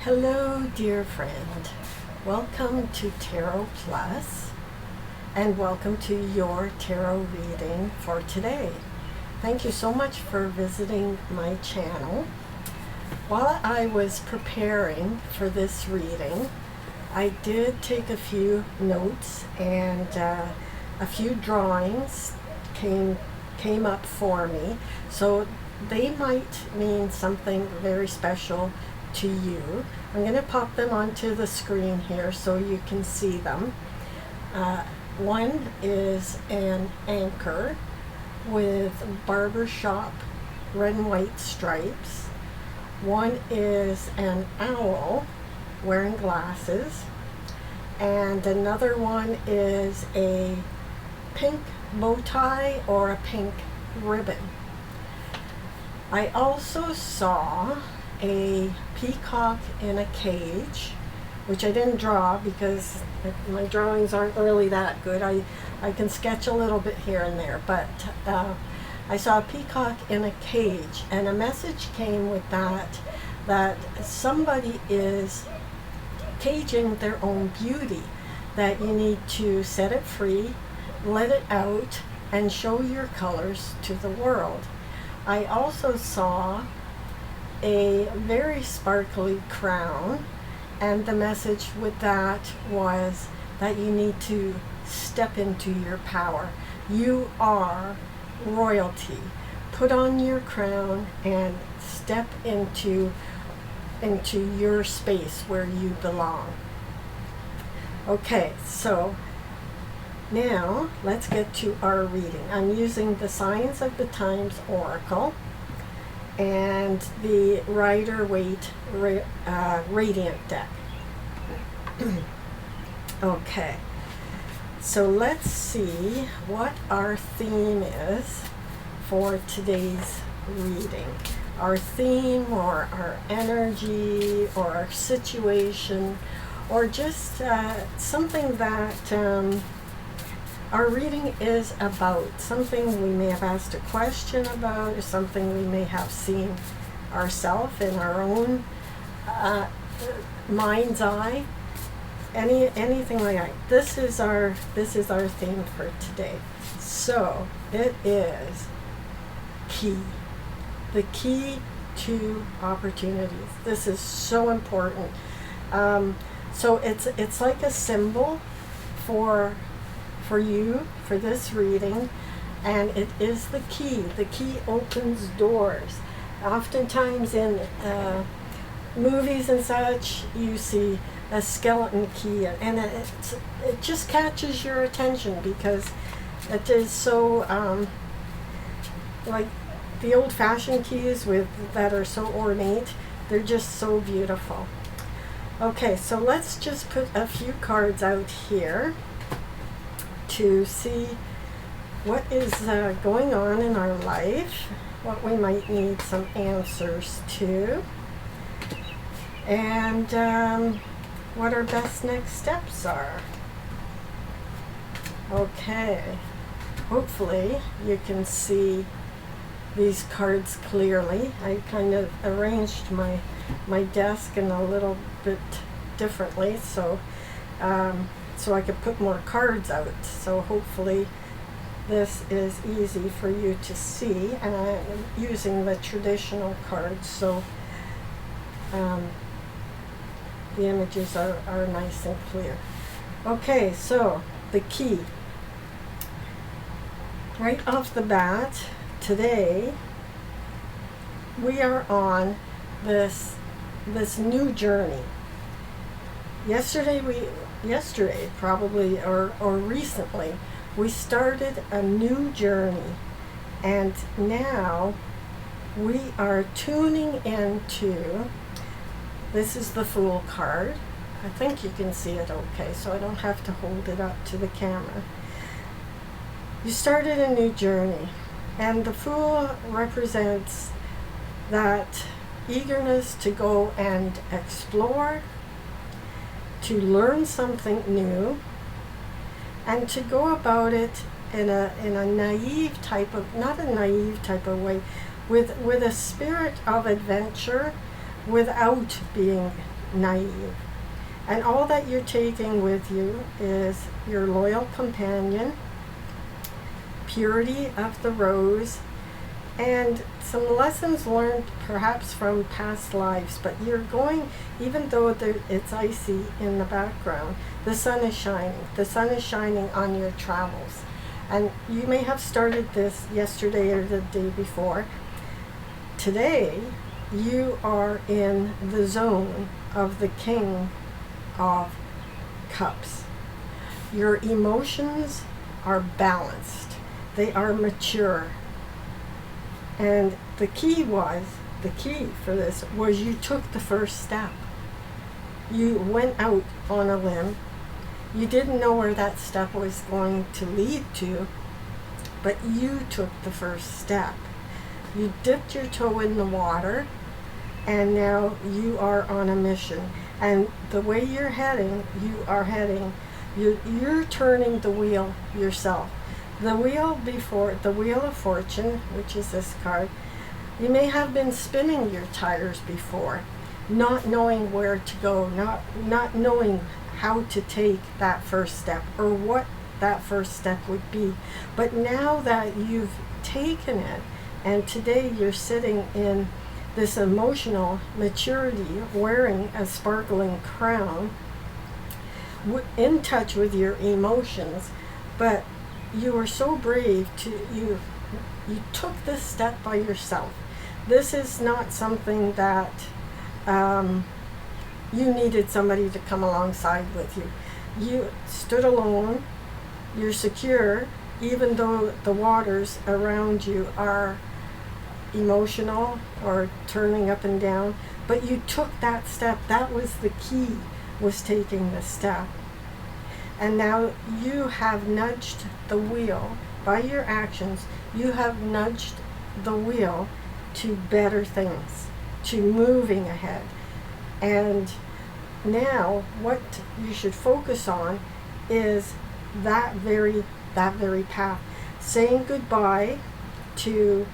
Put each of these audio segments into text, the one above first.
Hello, dear friend. Welcome to Tarot Plus, and welcome to your tarot reading for today. Thank you so much for visiting my channel. While I was preparing for this reading, I did take a few notes, and a few drawings came up for me, so they might mean something very special to you. I'm going to pop them onto the screen here so you can see them. One is an anchor with barbershop red and white stripes. One is an owl wearing glasses. And another one is a pink bow tie or a pink ribbon. I also saw a peacock in a cage, which I didn't draw because my drawings aren't really that good. I can sketch a little bit here and there, but I saw a peacock in a cage, and a message came with that somebody is caging their own beauty, that you need to set it free, let it out, and show your colors to the world. I also saw a very sparkly crown, and the message with that was that you need to step into your power. You are royalty. Put on your crown and step into your space where you belong. Okay, so now let's get to our reading. I'm using the Signs of the Times Oracle and the Rider-Waite Radiant deck. Okay, so let's see what our theme is for today's reading. Our theme, or our energy, or our situation, or just something that our reading is about, something we may have asked a question about, or something we may have seen ourselves in our own mind's eye, anything like that. This is our theme for today. So it is key, the key to opportunities. This is so important. So it's like a symbol for you, for this reading, and it is the key. The key opens doors. Oftentimes in movies and such, you see a skeleton key, and it just catches your attention because it is so like the old-fashioned keys that are so ornate. They're just so beautiful. Okay, so let's just put a few cards out here to see what is going on in our life, what we might need some answers to, and what our best next steps are. Okay, hopefully you can see these cards clearly. I kind of arranged my desk in a little bit differently, so I could put more cards out. So hopefully this is easy for you to see, and I'm using the traditional cards, so the images are nice and clear. Okay, so the key. Right off the bat, today we are on this new journey. Yesterday probably, or recently, we started a new journey, and now we are tuning into, this is the Fool card. I think you can see it okay, so I don't have to hold it up to the camera. You started a new journey, and the Fool represents that eagerness to go and explore, to learn something new, and to go about it in a naive type of, not a naive type of way, with a spirit of adventure, without being naive. And all that you're taking with you is your loyal companion, purity of the rose, and some lessons learned perhaps from past lives. But you're going, even though it's icy in the background, the sun is shining. The sun is shining on your travels. And you may have started this yesterday or the day before. Today, you are in the zone of the King of Cups. Your emotions are balanced. They are mature. And the key for this was you took the first step. You went out on a limb. You didn't know where that step was going to lead to, but you took the first step. You dipped your toe in the water, and now you are on a mission. And the way you're heading, you're turning the wheel yourself. The wheel before, the Wheel of Fortune, which is this card, you may have been spinning your tires before, not knowing where to go, not knowing how to take that first step or what that first step would be. But now that you've taken it, and today you're sitting in this emotional maturity, wearing a sparkling crown, in touch with your emotions, but you were so brave you took this step by yourself. This is not something that you needed somebody to come alongside with you. You stood alone. You're secure, even though the waters around you are emotional or turning up and down, but you took that step. That was the key, was taking the step. And now you have nudged the wheel by your actions. You have nudged the wheel to better things, to moving ahead. And now what you should focus on is that very path, saying goodbye to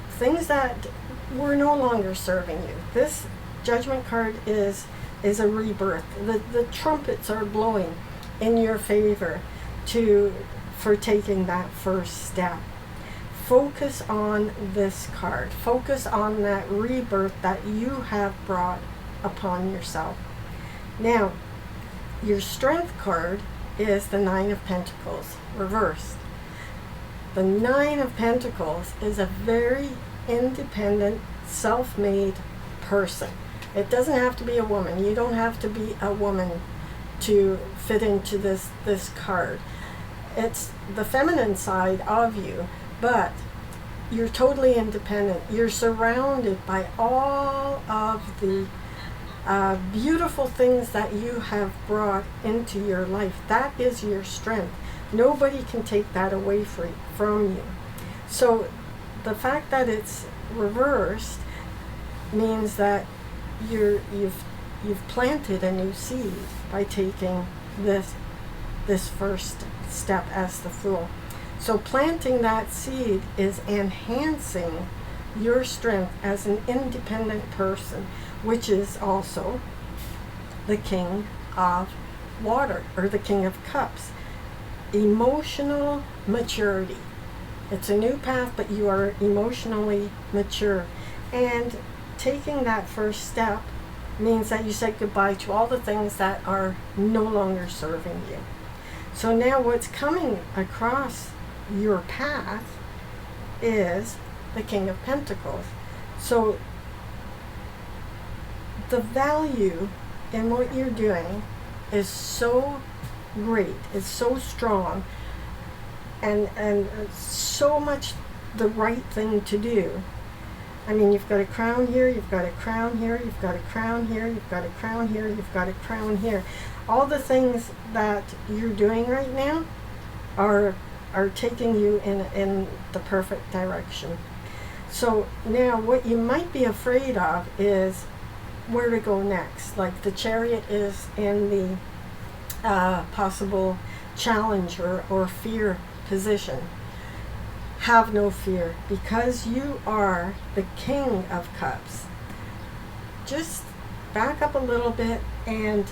things that were no longer serving you. This Judgment card is a rebirth. The trumpets are blowing in your favor for taking that first step. Focus on this card. Focus on that rebirth that you have brought upon yourself. Now, your Strength card is the Nine of Pentacles reversed. The Nine of Pentacles is a very independent, self-made person. It doesn't have to be a woman. You don't have to be a woman to fit into this card. It's the feminine side of you, but you're totally independent. You're surrounded by all of the beautiful things that you have brought into your life. That is your strength. Nobody can take that away from you. So the fact that it's reversed means that you've planted a new seed by taking this first step as the Fool. So planting that seed is enhancing your strength as an independent person, which is also the King of Water, or the King of Cups. Emotional maturity. It's a new path, but you are emotionally mature. And taking that first step means that you said goodbye to all the things that are no longer serving you. So now what's coming across your path is the King of Pentacles. So the value in what you're doing is so great, it's so strong, and so much the right thing to do. I mean, you've got a crown here, you've got a crown here, you've got a crown here, you've got a crown here, you've got a crown here. All the things that you're doing right now are taking you in the perfect direction. So now what you might be afraid of is where to go next. Like the Chariot is in the possible challenge or fear position. Have no fear, because you are the King of Cups. Just back up a little bit and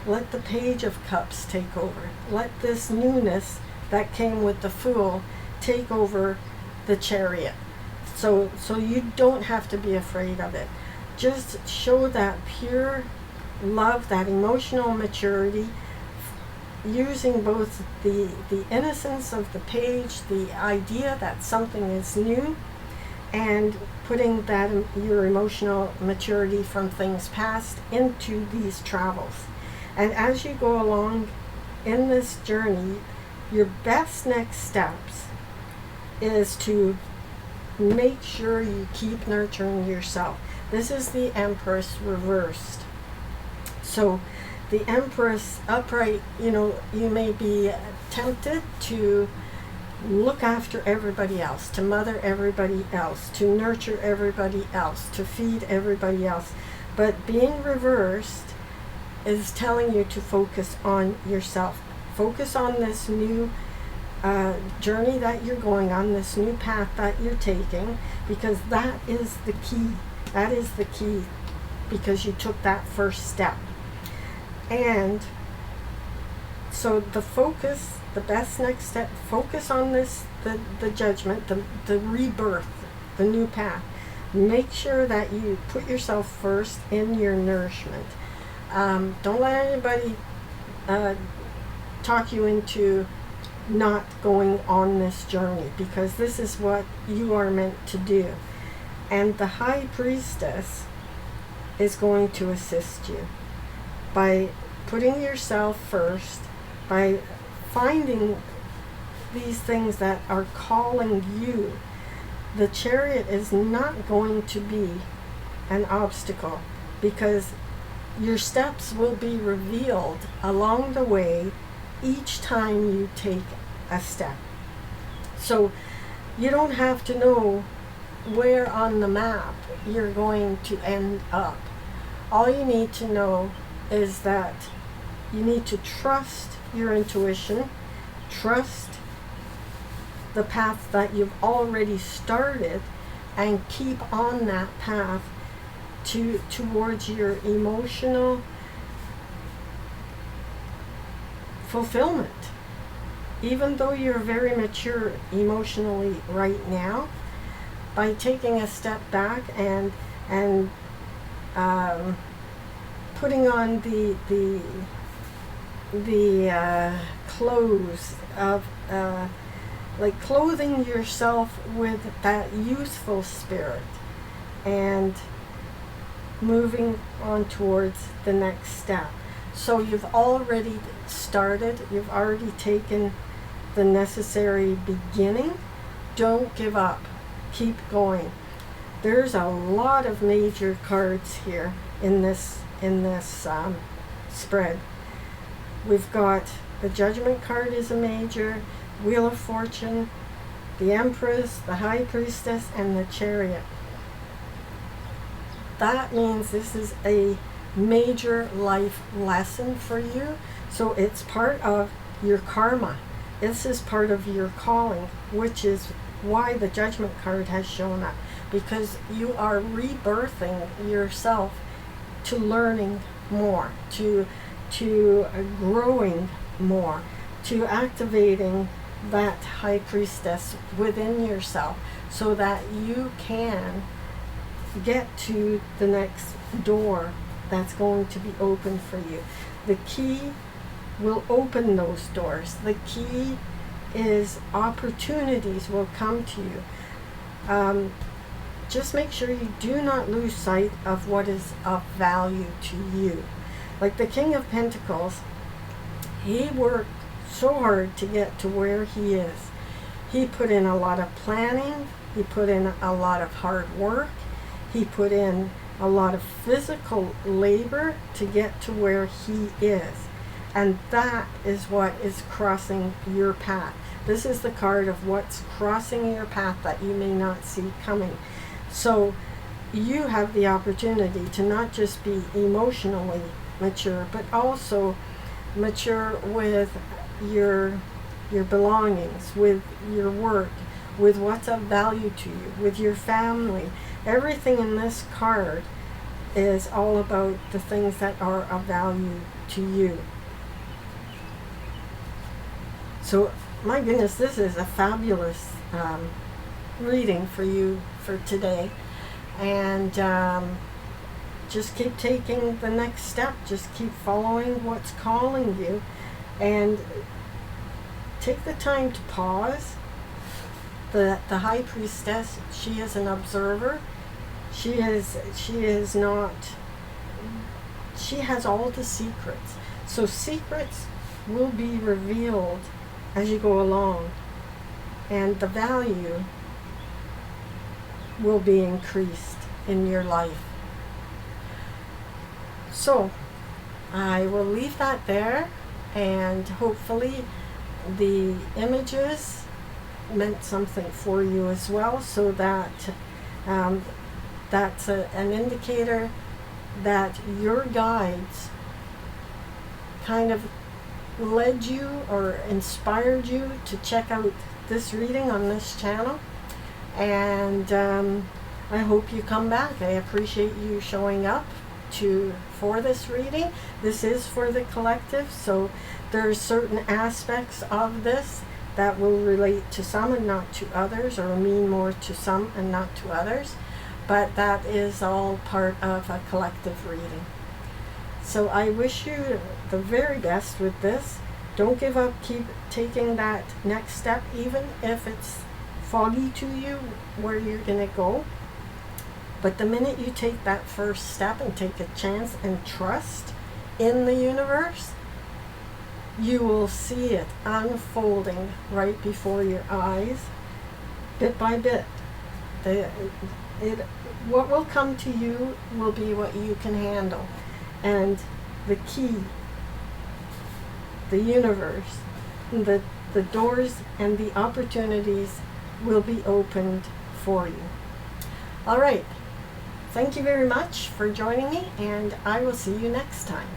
let the Page of Cups take over. Let this newness that came with the Fool take over the Chariot. So you don't have to be afraid of it. Just show that pure love, that emotional maturity, using both the innocence of the Page, the idea that something is new, and putting that your emotional maturity from things past into these travels. And as you go along in this journey, your best next steps is to make sure you keep nurturing yourself. This is the Empress reversed. So the Empress upright, you may be tempted to look after everybody else, to mother everybody else, to nurture everybody else, to feed everybody else. But being reversed is telling you to focus on yourself. Focus on this new journey that you're going on, this new path that you're taking, because that is the key. That is the key, because you took that first step. And so the focus, the best next step, focus on this, the judgment, the rebirth, the new path. Make sure that you put yourself first in your nourishment. Don't let anybody talk you into not going on this journey, because this is what you are meant to do. And the High Priestess is going to assist you by putting yourself first, by finding these things that are calling you. The Chariot is not going to be an obstacle, because your steps will be revealed along the way each time you take a step. So you don't have to know where on the map you're going to end up. All you need to know is that you need to trust your intuition, trust the path that you've already started, and keep on that path towards your emotional fulfillment. Even though you're very mature emotionally right now, by taking a step back and putting on the clothes of like clothing yourself with that youthful spirit and moving on towards the next step. So you've already started, you've already taken the necessary beginning. Don't give up. Keep going. There's a lot of major cards here in this spread. We've got the Judgment card is a major, Wheel of Fortune, the Empress, the High Priestess, and the Chariot. That means this is a major life lesson for you. So it's part of your karma. This is part of your calling, which is why the Judgment card has shown up, because you are rebirthing yourself to learning more, to growing more, to activating that High Priestess within yourself, so that you can get to the next door that's going to be open for you. The key will open those doors. The key is opportunities will come to you. Just make sure you do not lose sight of what is of value to you. Like the King of Pentacles, he worked so hard to get to where he is. He put in a lot of planning, he put in a lot of hard work, he put in a lot of physical labor to get to where he is. And that is what is crossing your path. This is the card of what's crossing your path that you may not see coming. So you have the opportunity to not just be emotionally mature, but also mature with your belongings, with your work, with what's of value to you, with your family. Everything in this card is all about the things that are of value to you. So, my goodness, this is a fabulous reading for you for today. And just keep taking the next step. Just keep following what's calling you. And take the time to pause. The High Priestess, she is an observer. She is not, she has all the secrets. So secrets will be revealed as you go along, and the value will be increased in your life. So I will leave that there, and hopefully the images meant something for you as well, so that that's an indicator that your guides kind of led you or inspired you to check out this reading on this channel. And I hope you come back. I appreciate you showing up for this reading. This is for the collective, so there's certain aspects of this that will relate to some and not to others, or mean more to some and not to others, but that is all part of a collective reading. So I wish you the very best with this. Don't give up. Keep taking that next step, even if it's foggy to you where you're going to go. But the minute you take that first step and take a chance and trust in the universe, you will see it unfolding right before your eyes, bit by bit. What will come to you will be what you can handle. And the key, the universe, the doors and the opportunities will be opened for you. All right. Thank you very much for joining me, and I will see you next time.